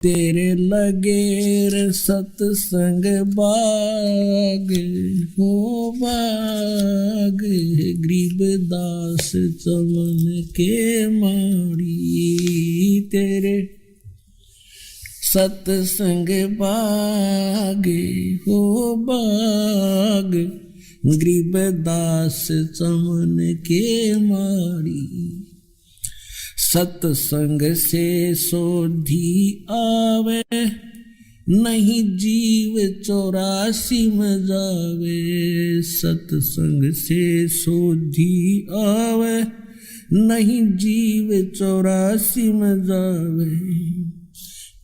तेरे लगेर सतसंग बाग हो बाग, गरीबदास चमन के माड़ी। तेरे सतसंग बाग हो बाग, गरीबदास चमन के माड़ी। सतसंग से सोधी आवे, नहीं जीव 84 में जावे। सतसंग से सोधी आवे, नहीं जीव 84 में जावे।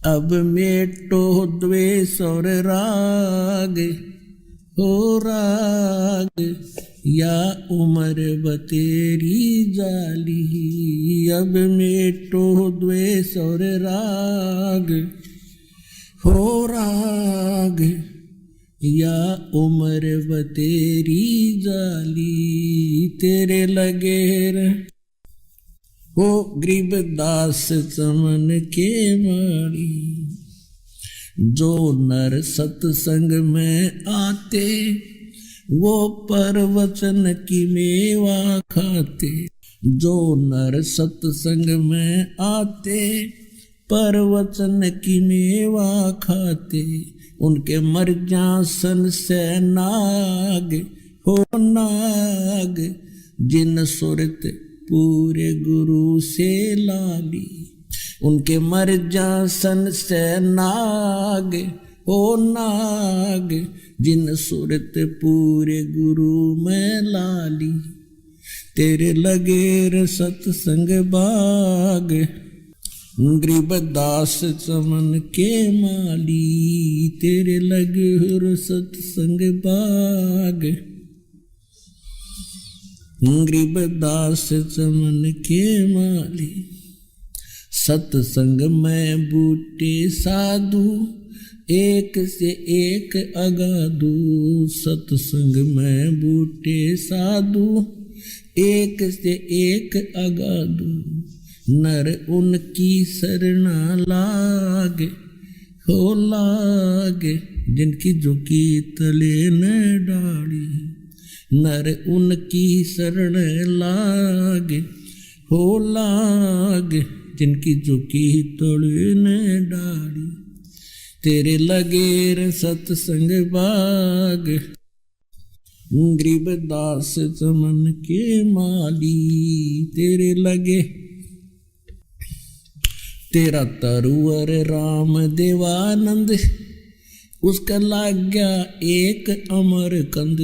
अब मेटो द्वेष और राग हो राग, या उमर बतेरी जाली। अब मेटो द्वेष और राग हो राग, या उमर बतेरी जाली। तेरे लगेर हो गरीबदास चमन के माड़ी। जो नर सत्संग में आते, वो परवचन की मेवा खाते। जो नर सत्संग में आते, परवचन की मेवा खाते। उनके मर्यासन से नाग हो नाग, जिन सुरत पूरे गुरु से लाली। उनके मर्यासन से नाग ओ नाग, जिन सुरत पूरे गुरु में लाली। तेरे लगेर सतसंग बाग, गरीबदास चमन के माली। तेरे लगेर सतसंग बाग, गरीबदास चमन के माली। सतसंग में बूटे साधु, एक से एक अगाधु। सतसंग में बूटे साधु, एक से एक अगाधु। नर उनकी शरणा लाग हो लाग, जिनकी झुकी तले न डाली। नर उनकी शरण लाग हो लाग, जिनकी झुकी तले न डाली। तेरे लगेर सतसंग बाग, गरीबदास चमन के माली। तेरे लगे तेरा तरुवर राम देवानंद, उसका लाग गया एक अमर कंद।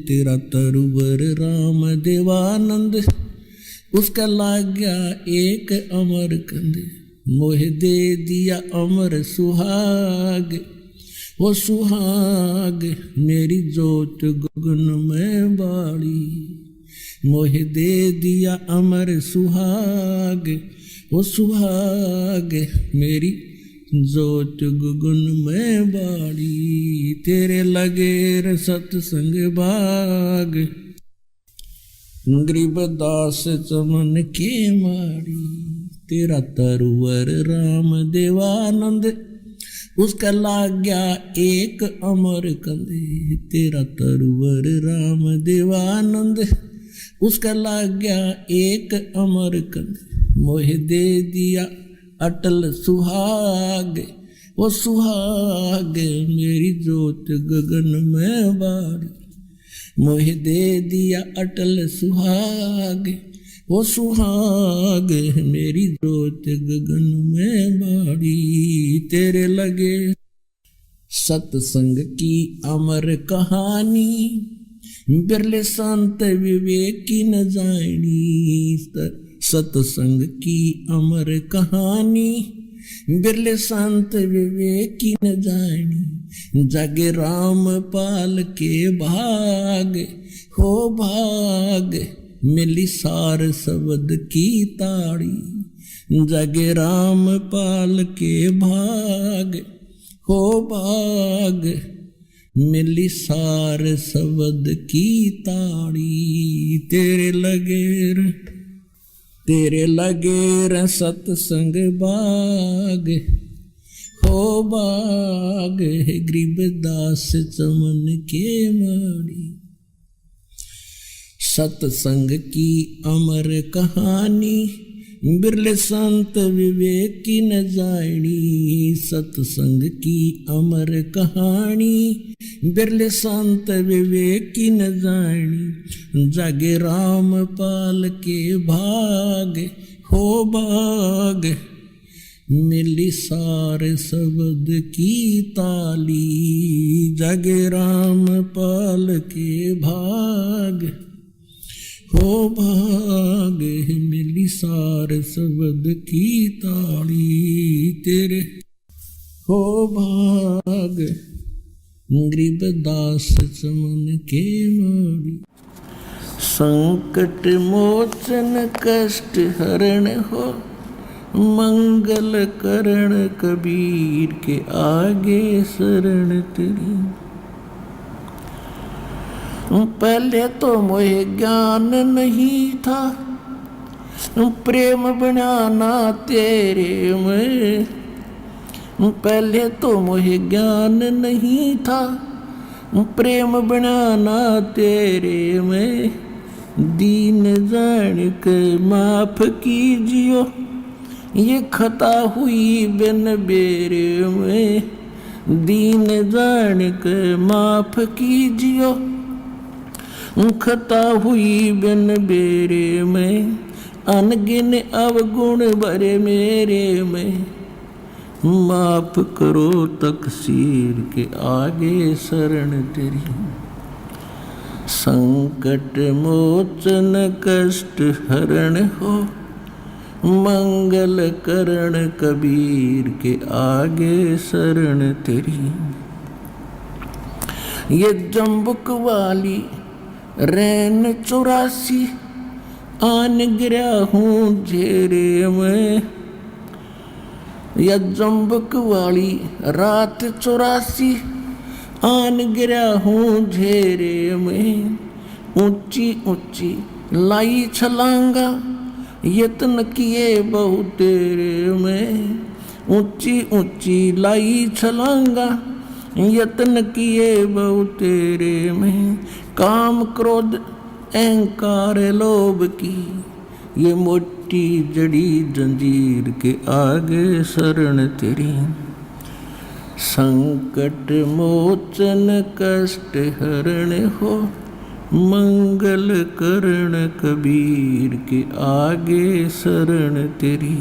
तेरा तरुवर राम देवानंद, उसका लाग गया एक अमर कंद। मोह दे दिया अमर सुहाग, वो सुहाग मेरी जोत गगन में बाड़ी। मोह दे दिया अमर सुहाग, वो सुहाग मेरी जोत गगन में बाड़ी। तेरे लगेर सतसंग बाग, गरीबदास चमन के माड़ी। तेरा तरुवर राम देवानंद, उसका लाग गया एक अमर कंद। तेरा तरुवर राम देवानंद, उसका लाग गया एक अमर कंद। मोह दे दिया अटल सुहाग, वो सुहाग मेरी जोत गगन में बाड़ी। मोह दे दिया अटल सुहाग, वो सुहाग मेरी जोत गगन में बाड़ी। तेरे लगे सत्संग की अमर कहानी, बिरले संत विवेकी न जानी। सत्संग की अमर कहानी, बिरले संत विवेकी न जानी। जग राम पाल के भाग हो भाग, मिली सार शब्द की ताड़ी। जग राम पाल के भाग हो भाग, मिली सार शब्द की ताड़ी। तेरे लगेर सतसंग बाग हो बाग है गरीबदास चमन के माड़ी। सत्संग की अमर कहानी बिरले संत विवेक की न जानी। सत्संग की अमर कहानी बिरले संत विवेक की न जानी। जागे राम पाल के भाग हो बाग मिली सारे शब्द की ताली। जागे राम पाल के भाग हो भाग मिली सारे शब्द की ताली। तेरे हो भाग गरीबदास चमन के माड़ी। संकट मोचन कष्ट हरण हो मंगल करण कबीर के आगे शरण तेरी। पहले तो मोहे ज्ञान नहीं था प्रेम बनाना तेरे में। पहले तो मोहे ज्ञान नहीं था प्रेम बनाना तेरे में। दीन जान के माफ कीजियो ये खता हुई बिन बेरे में। दीन जान के माफ कीजियो खता हुई बिन बेरे में। अनगिन अवगुण भरे मेरे में। माफ करो तकसीर के आगे शरण तेरी। संकट मोचन कष्ट हरण हो मंगल करण कबीर के आगे शरण तेरी। ये जम्बुक वाली रैन 84 आन गिरा हूँ झेरे में। या जम्बुक वाली रात 84 आन गिरा हूँ झेरे में। ऊंची ऊंची लाई छलांगा यत्न किए बहु तेरे में। ऊंची ऊंची लाई छलांगा यत्न किए बहु तेरे में। काम क्रोध अहंकार लोभ की ये मोटी जड़ी जंजीर के आगे शरण तेरी। संकट मोचन कष्ट हरण हो मंगल करण कबीर के आगे शरण तेरी।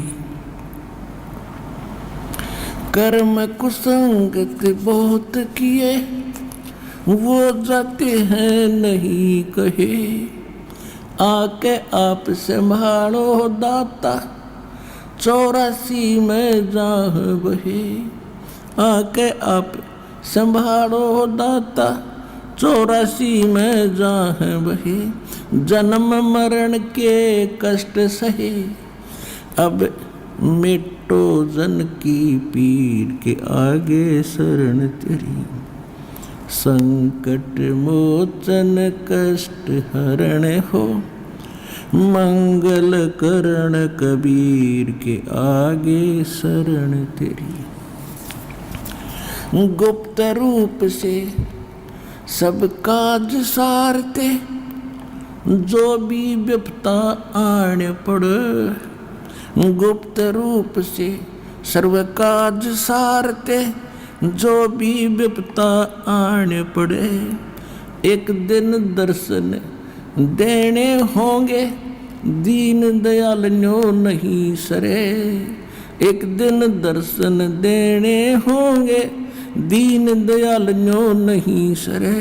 कर्म कुसंगत बहुत किए वो जाते हैं नहीं कहे। आके आप संभालो दाता 84 में जाह बहे। आके आप संभालो दाता 84 में जाह बहे। जन्म मरण के कष्ट सहे अब मिटो जन की पीर के आगे शरण तेरी। संकट मोचन कष्ट हरण हो मंगल करण कबीर के आगे शरण तेरी। गुप्त रूप से सब काज सारते जो भी विपता आने पड़े। गुप्त रूप से सर्व काज सारते जो भी विपता आने पड़े। एक दिन दर्शन देने होंगे दीन दयाल न्यो नहीं सरे। एक दिन दर्शन देने होंगे दीन दयाल न्यो नहीं सरे।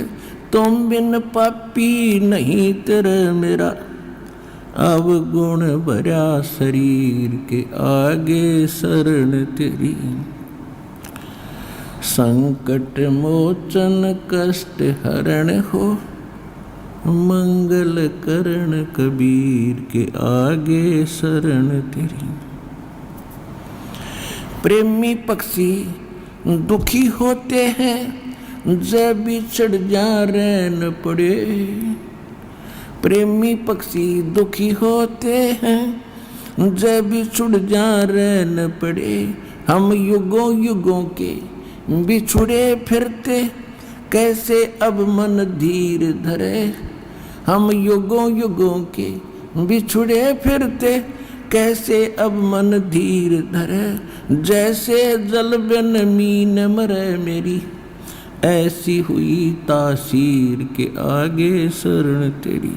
तुम बिन पापी नहीं तेरे मेरा अवगुण भरा शरीर के आगे शरण तेरी। संकट मोचन कष्ट हरण हो मंगल करण कबीर के आगे शरण तेरी। प्रेमी पक्षी दुखी होते हैं जब बिछड़ जा रैन पड़े। प्रेमी पक्षी दुखी होते हैं जब बिछड़ जा रैन पड़े। हम युगों युगों के बिछुड़े फिरते, कैसे अब मन धीर धरे। हम युगों युगों के बिछुड़े फिरते, कैसे अब मन धीर धरे। जैसे जल बिन मीन मरे मेरी, ऐसी हुई तासीर के आगे शरण तेरी।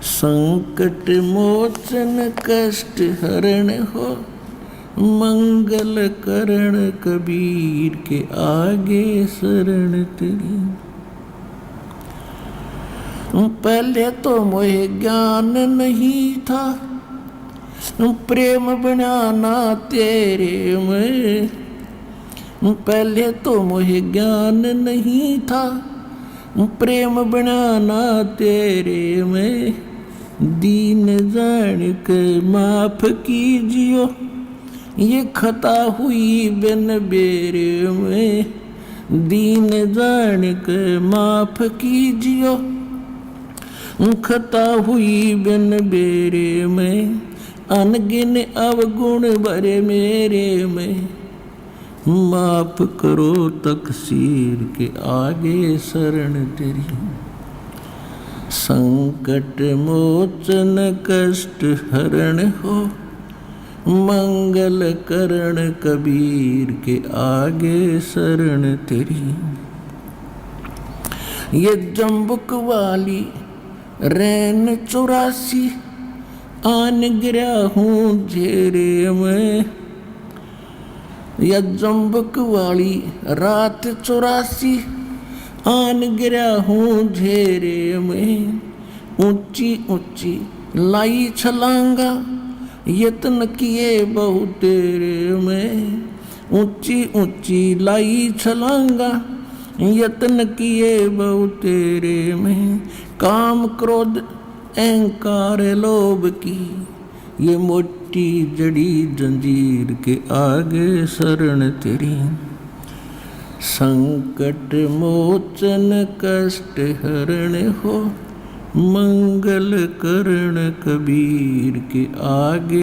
संकट मोचन कष्ट हरण हो, मंगल करण कबीर के आगे शरण तेरी। पहले तो मोहे ज्ञान नहीं था, प्रेम बनाना तेरे में। पहले तो मोहे ज्ञान नहीं था, प्रेम बनाना तेरे में। दीन जान के माफ कीजियो, ये खता हुई बिन बेरे में। दीन जान के माफ कीजियो, खता हुई बिन बेरे में। अनगिन अवगुण भरे मेरे में, माफ करो तकसीर के आगे शरण तेरी। संकट मोचन कष्ट हरण हो, मंगल करण कबीर के आगे शरण तेरी। ये जम्बुक वाली रैन 84, आन गिरा हूँ झेरे में। या जम्बुक वाली रात 84, आन गिरा हूँ झेरे में। ऊंची ऊंची लाई छलांगा, यत्न किए बहु तेरे में। ऊंची ऊंची लाई छलांगा, यत्न किए बहु तेरे में। काम क्रोध अहंकार लोभ की, ये मोटी जड़ी जंजीर के आगे शरण तेरी। संकट मोचन कष्ट हरण हो, मंगल करण कबीर के आगे